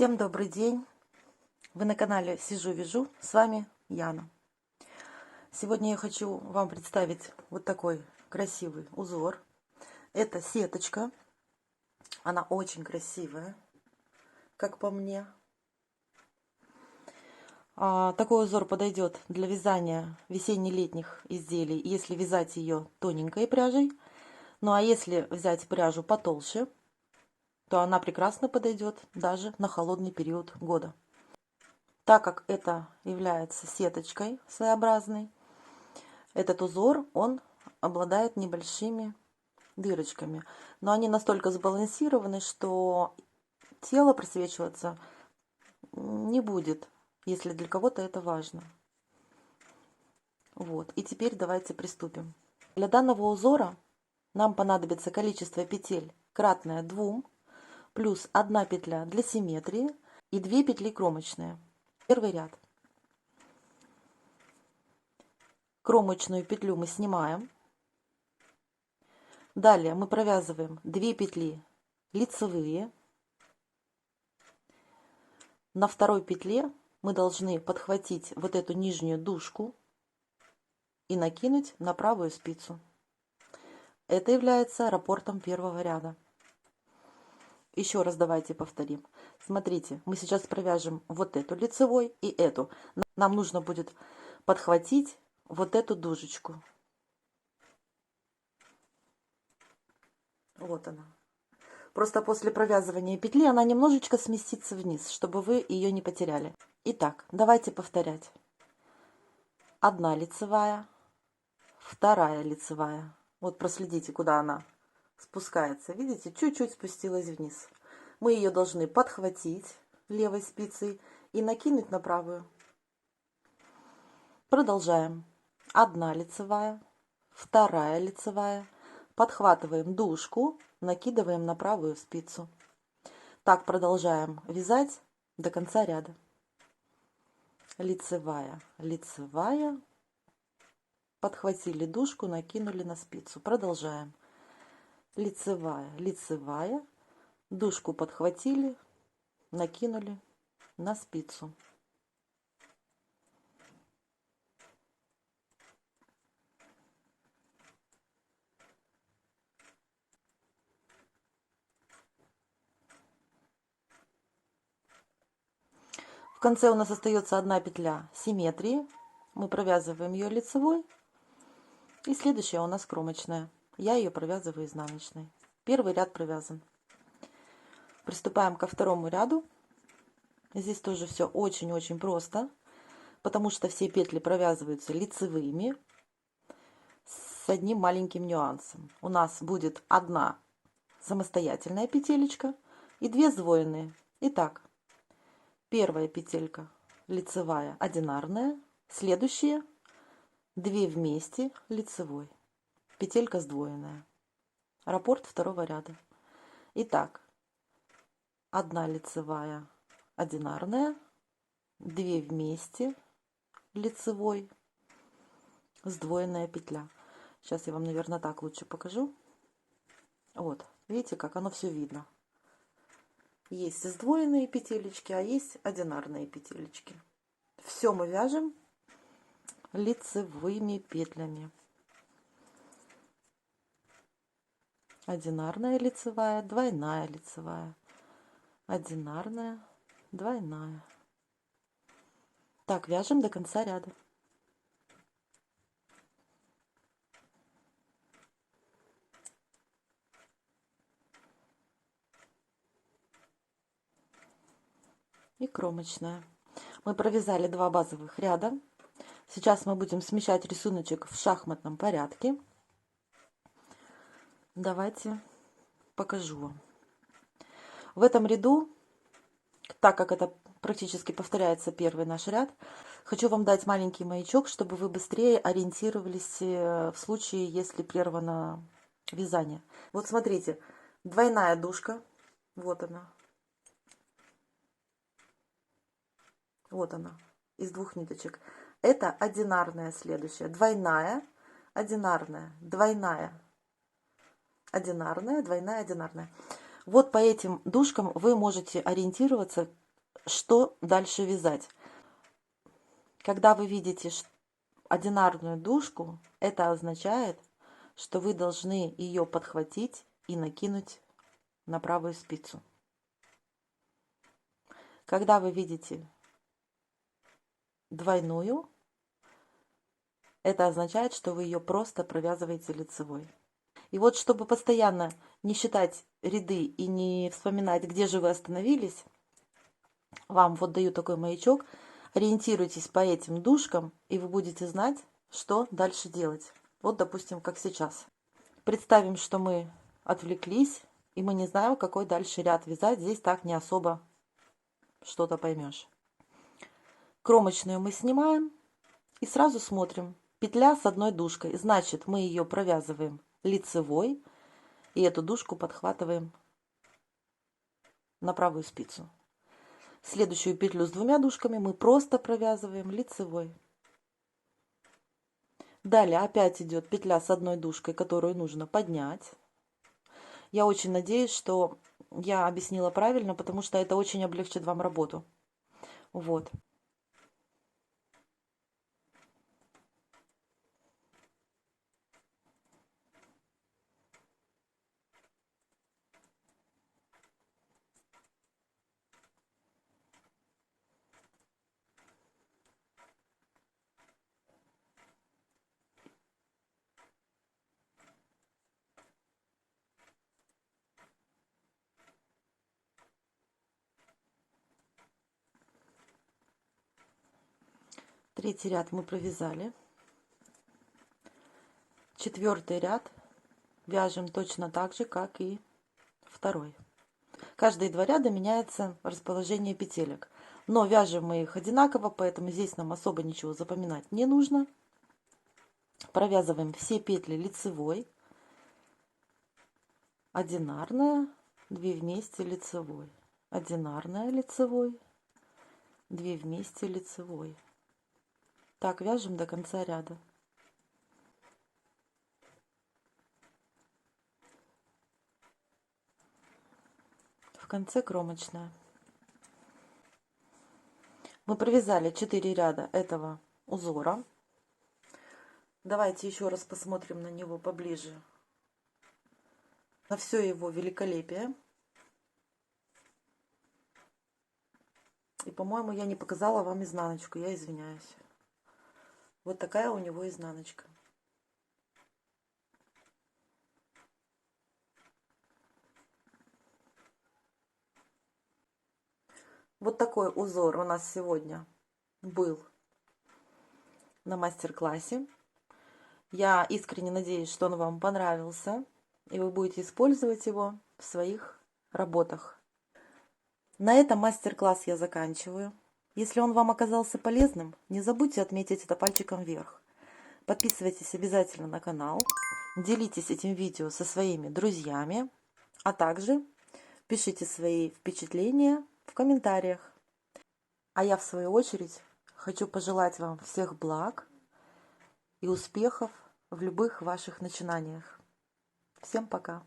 Всем добрый день! Вы на канале Сижу-Вяжу, с вами Яна. Сегодня я хочу вам представить вот такой красивый узор. Это сеточка, она очень красивая, как по мне. Такой узор подойдет для вязания весенне-летних изделий, если вязать ее тоненькой пряжей. Ну а если взять пряжу потолще, то она прекрасно подойдет даже на холодный период года. Так как это является сеточкой своеобразной, этот узор, он обладает небольшими дырочками. Но они настолько сбалансированы, что тело просвечиваться не будет, если для кого-то это важно. Вот. И теперь давайте приступим. Для данного узора нам понадобится количество петель кратное 2, плюс 1 петля для симметрии и 2 петли кромочные. Первый ряд. Кромочную петлю мы снимаем. Далее мы провязываем 2 петли лицевые. На второй петле мы должны подхватить вот эту нижнюю дужку и накинуть на правую спицу. Это является раппортом первого ряда. Еще раз давайте повторим. Смотрите, мы сейчас провяжем вот эту лицевой и эту. Нам нужно будет подхватить вот эту дужечку. Вот она. Просто после провязывания петли она немножечко сместится вниз, чтобы вы ее не потеряли. Итак, давайте повторять. 1 лицевая, 2 лицевая. Вот проследите, куда она спускается. Видите, чуть-чуть спустилась вниз. Мы ее должны подхватить левой спицей и накинуть на правую. Продолжаем. 1 лицевая, 2 лицевая. Подхватываем дужку, накидываем на правую спицу. Так продолжаем вязать до конца ряда. Лицевая, лицевая. Подхватили дужку, накинули на спицу. Продолжаем. Лицевая, лицевая. Дужку подхватили, накинули на спицу. В конце у нас остается 1 петля симметрии. Мы провязываем ее лицевой. И следующая у нас кромочная. Я ее провязываю изнаночной. Первый ряд провязан. Приступаем ко второму ряду. Здесь тоже все очень-очень просто, потому что все петли провязываются лицевыми с одним маленьким нюансом. У нас будет 1 самостоятельная петелечка и 2 сдвоенные. Итак, первая петелька лицевая одинарная, следующие 2 вместе лицевой, петелька сдвоенная. Раппорт второго ряда. Итак, 1 лицевая одинарная, 2 вместе лицевой, сдвоенная петля. Сейчас я вам, наверное, так лучше покажу. Вот, видите, как оно все видно. Есть сдвоенные петелечки, а есть одинарные петелечки. Все мы вяжем лицевыми петлями. Одинарная лицевая, двойная лицевая, одинарная, двойная. Так, вяжем до конца ряда. И кромочная. Мы провязали 2 базовых ряда. Сейчас мы будем смещать рисуночек в шахматном порядке. Давайте покажу вам. В этом ряду, так как это практически повторяется первый наш ряд, хочу вам дать маленький маячок, чтобы вы быстрее ориентировались в случае, если прервано вязание. Вот смотрите, двойная дужка, вот она. Вот она, из 2 ниточек. Это одинарная следующая, двойная, одинарная, двойная, одинарная, двойная, одинарная. Вот по этим дужкам вы можете ориентироваться, что дальше вязать. Когда вы видите одинарную дужку, это означает, что вы должны ее подхватить и накинуть на правую спицу. Когда вы видите двойную, это означает, что вы ее просто провязываете лицевой. И вот, чтобы постоянно не считать ряды и не вспоминать, где же вы остановились, вам вот даю такой маячок. Ориентируйтесь по этим дужкам, и вы будете знать, что дальше делать. Вот, допустим, как сейчас. Представим, что мы отвлеклись, и мы не знаем, какой дальше ряд вязать. Здесь так не особо что-то поймешь. Кромочную мы снимаем и сразу смотрим. Петля с одной дужкой. Значит, мы ее провязываем лицевой, и эту дужку подхватываем на правую спицу. Следующую петлю с двумя дужками мы просто провязываем лицевой. Далее опять идет петля с одной дужкой, которую нужно поднять. Я очень надеюсь, что я объяснила правильно, потому что это очень облегчит вам работу. Вот. Третий ряд мы провязали. Четвертый ряд вяжем точно так же, как и второй. Каждые два ряда меняется расположение петелек. Но вяжем мы их одинаково, поэтому здесь нам особо ничего запоминать не нужно. Провязываем все петли лицевой. Одинарная, 2 вместе лицевой. Одинарная лицевой, 2 вместе лицевой. Так вяжем до конца ряда. В конце кромочная. Мы провязали 4 ряда этого узора. Давайте еще раз посмотрим на него поближе, на все его великолепие. И, по-моему, я не показала вам изнаночку, я извиняюсь. Вот такая у него изнаночка. Вот такой узор у нас сегодня был на мастер-классе. Я искренне надеюсь, что он вам понравился, и вы будете использовать его в своих работах. На этом мастер-класс я заканчиваю. Если он вам оказался полезным, не забудьте отметить это пальчиком вверх. Подписывайтесь обязательно на канал, делитесь этим видео со своими друзьями, а также пишите свои впечатления в комментариях. А я, в свою очередь, хочу пожелать вам всех благ и успехов в любых ваших начинаниях. Всем пока!